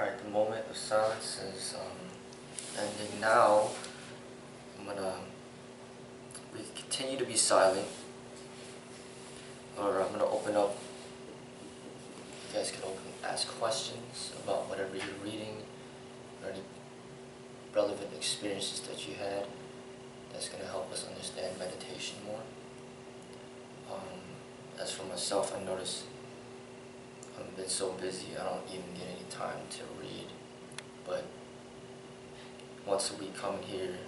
Alright, the moment of silence is ending now. We continue to be silent, or I'm gonna open up. You guys can ask questions about whatever you're reading, or any relevant experiences that you had. That's gonna help us understand meditation more. As for myself, I notice I've been so busy I don't even get any time to read. But once a week coming here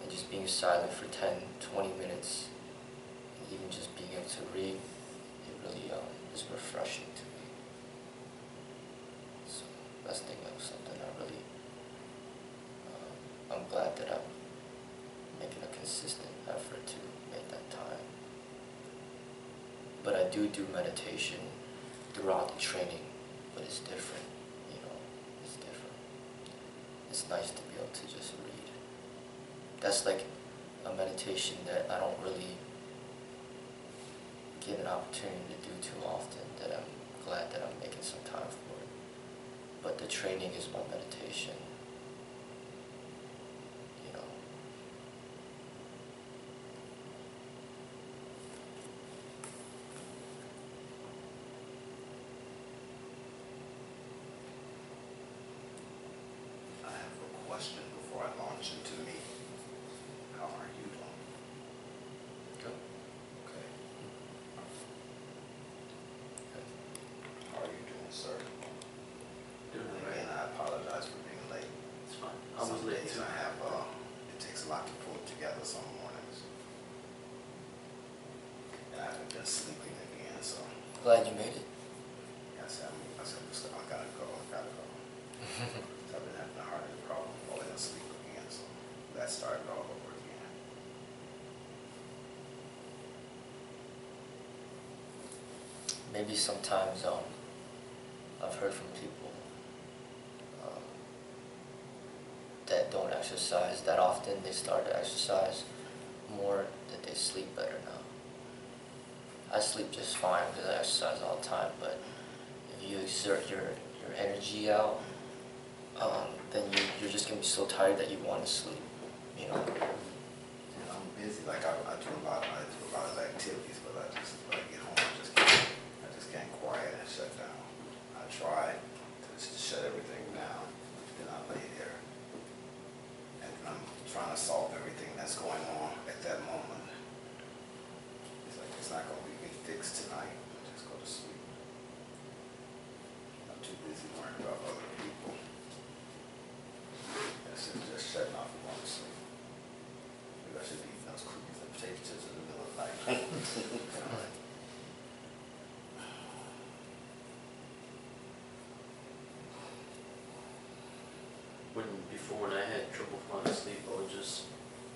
and just being silent for 10-20 minutes, and even just being able to read, it really is refreshing to me. So that's something I really, I'm glad that I'm making a consistent effort to make that time. But I do meditation throughout the training, but it's different, it's different. It's nice to be able to just read. That's like a meditation that I don't really get an opportunity to do too often, that I'm glad that I'm making some time for it. But the training is my meditation. Question before I launch into me. How are you doing? Good. Okay. How are you doing, sir? Doing all right. Again, I apologize for being late. It's fine. I was late too. I have, it takes a lot to pull it together some mornings. And I haven't been sleeping again, so. Glad you made it. Yes, I gotta go. So I've been having a heart problem falling asleep again, so that started all over again. Maybe sometimes I've heard from people that don't exercise that often, they start to exercise more, that they sleep better now. I sleep just fine because I exercise all the time, but if you exert your energy out, then you're just gonna be so tired that you want to sleep, And I'm busy, like I do a lot of activities, but when I get home, I just can't quiet and shut down. I try to shut everything down, then I lay there, and I'm trying to solve everything that's going on at that moment. It's like, it's not gonna be fixed tonight, just go to sleep. I'm too busy worrying about other people. Instead of just shutting off and going to sleep. Maybe I should be eating those cookies and potato chips in the middle of the night. Before when I had trouble falling asleep, I would just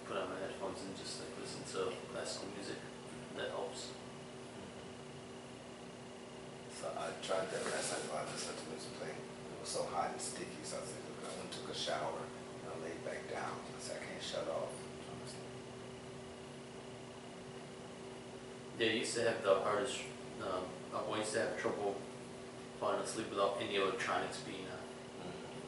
put on my headphones and just like listen to classical music. That helps. So I tried that last night while I listened to music play. It was so hot and sticky, so I said, look, I went and took a shower and I laid back down. I said, I can't shut off. Yeah, I used to have the hardest, I used to have trouble falling asleep without any electronics being on.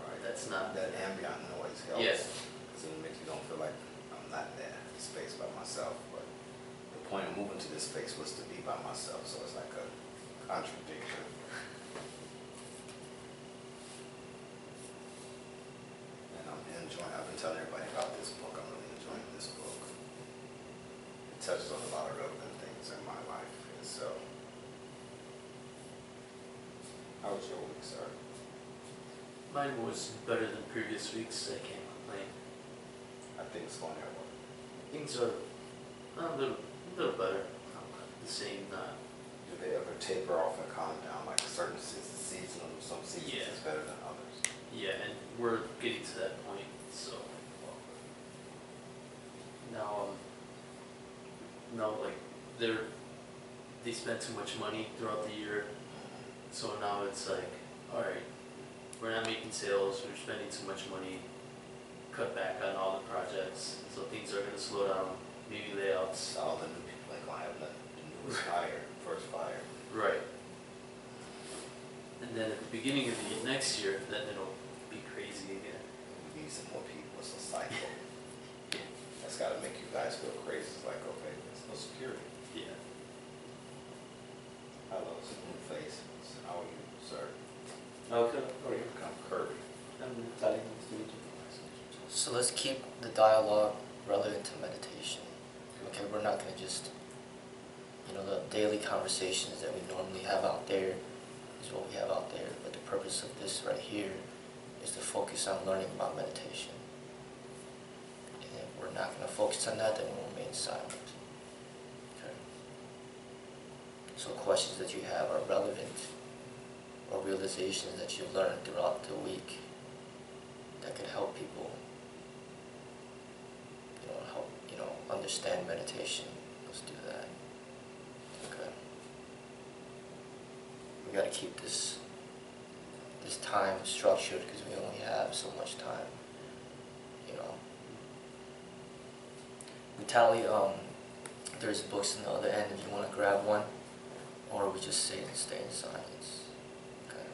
Right. That's not. That ambient noise helps. Yes. Because it makes you don't feel like I'm not in that space by myself. But the point of moving to this space was to be by myself, so it's like a contradiction. And I'm enjoying, I've been telling everybody about this book. I'm really enjoying this book. It touches on a lot of relevant things in my life. And so, how was your week, sir? Mine was better than previous weeks. I can't complain. I think it's going that way. Things are a little better. The same. Do they ever taper off and calm down? Like certain seasons, some seasons is better than others. Yeah, and we're getting to that point. So now, like they spend too much money throughout the year. So now it's like, all right, we're not making sales. We're spending too much money. Cut back on all the projects. So things are going to slow down. Maybe layouts. All the new people ain't gonna have nothing. The newest hire, first fire. Right. And then at the beginning of the next year, then it'll be crazy again. We need some more people, it's a cycle. That's gotta make you guys go crazy, it's like, okay, there's no security. Yeah. Hello, smooth face, how are you, sir? Okay. Or you become curvy. I'm Italian student. So let's keep the dialogue relevant to meditation. Okay, we're not going to just, the daily conversations that we normally have out there is what we have out there. But the purpose of this right here is to focus on learning about meditation. And if we're not going to focus on that, then we'll remain silent. Okay. So questions that you have are relevant, or realizations that you've learned throughout the week that could help people understand meditation. Let's do that. Okay. We got to keep this time structured because we only have so much time. Vitaly, there's books on the other end if you want to grab one, or we just stay in silence. Okay.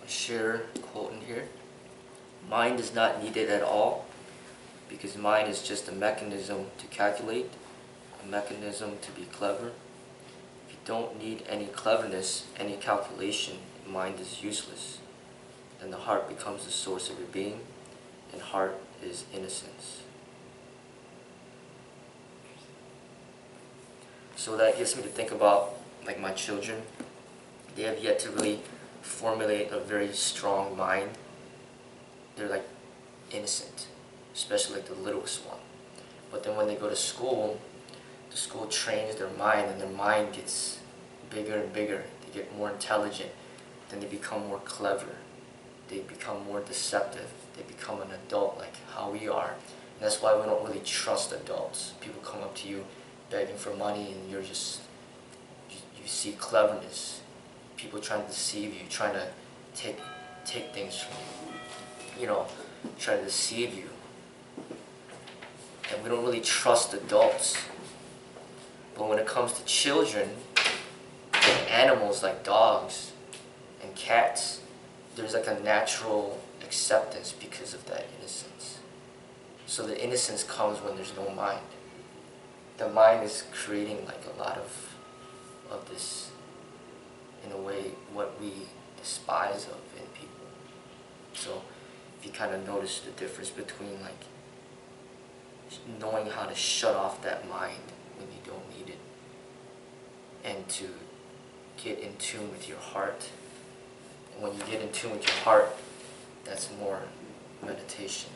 share a quote in here. Mind is not needed at all, because mind is just a mechanism to calculate, a mechanism to be clever. If you don't need any cleverness, any calculation, mind is useless. Then the heart becomes the source of your being, and heart is innocence. So that gets me to think about like my children. They have yet to really formulate a very strong mind. They're like innocent, especially like the littlest one. But then when they go to school, the school trains their mind, and their mind gets bigger and bigger. They get more intelligent, then they become more clever. They become more deceptive. They become an adult like how we are. And that's why we don't really trust adults. People come up to you begging for money, and you see cleverness. People trying to deceive you, trying to take things from you. You know, try to deceive you. And we don't really trust adults. But when it comes to children, and animals like dogs and cats, there's like a natural acceptance because of that innocence. So the innocence comes when there's no mind. The mind is creating like a lot of this, in a way, what we despise of in people. So if you kind of notice the difference between like knowing how to shut off that mind when you don't need it, and to get in tune with your heart. And when you get in tune with your heart, that's more meditation.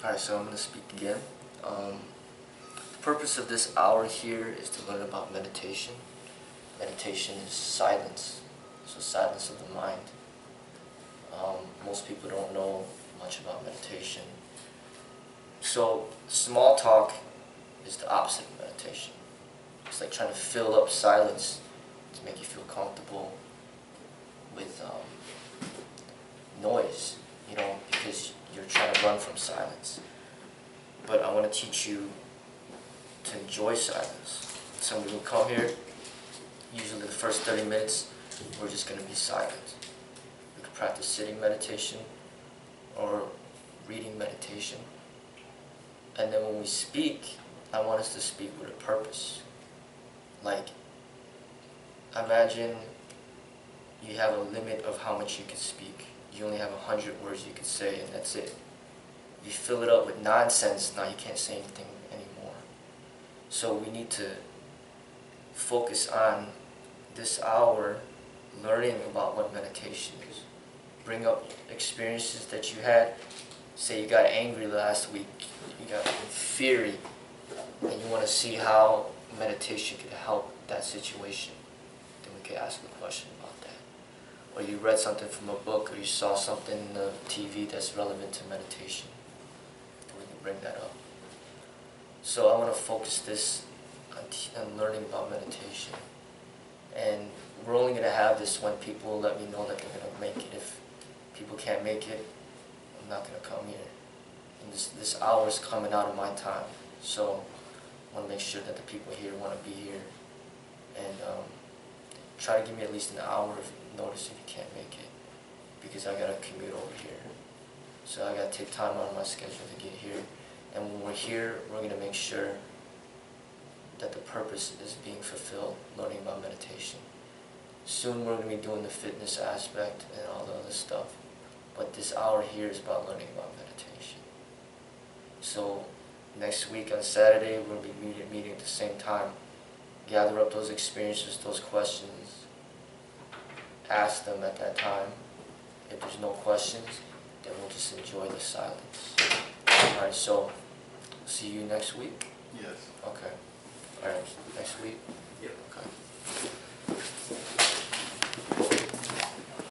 Alright, so I'm going to speak again. The purpose of this hour here is to learn about meditation. Meditation is silence, so silence of the mind. Most people don't know much about meditation. So small talk is the opposite of meditation. It's like trying to fill up silence to make you feel comfortable with noise, you know, because you're trying to run from silence. But I want to teach you to enjoy silence. So when we come here, usually the first 30 minutes, we're just going to be silent. We can practice sitting meditation or reading meditation. And then when we speak, I want us to speak with a purpose. Like, imagine you have a limit of how much you can speak. You only have 100 words you can say, and that's it. If you fill it up with nonsense, now you can't say anything anymore. So we need to focus on this hour learning about what meditation is. Bring up experiences that you had. Say you got angry last week, you got fury, and you want to see how meditation could help that situation. Then we could ask a question about that. Or you read something from a book, or you saw something on the TV that's relevant to meditation. We can bring that up. So I want to focus this on learning about meditation. And we're only going to have this when people let me know that they're going to make it. If people can't make it, I'm not going to come here. And this hour is coming out of my time. So I want to make sure that the people here want to be here. And try to give me at least an hour of notice if you can't make it. Because I got to commute over here. So I got to take time out of my schedule to get here. And when we're here, we're going to make sure that the purpose is being fulfilled, learning about meditation. Soon we're going to be doing the fitness aspect and all the other stuff. But this hour here is about learning about meditation. So next week on Saturday, we're going to be meeting at the same time. Gather up those experiences, those questions. Ask them at that time. If there's no questions, then we'll just enjoy the silence. Alright, so see you next week? Yes. Okay. Alright, next week? Yep. Okay.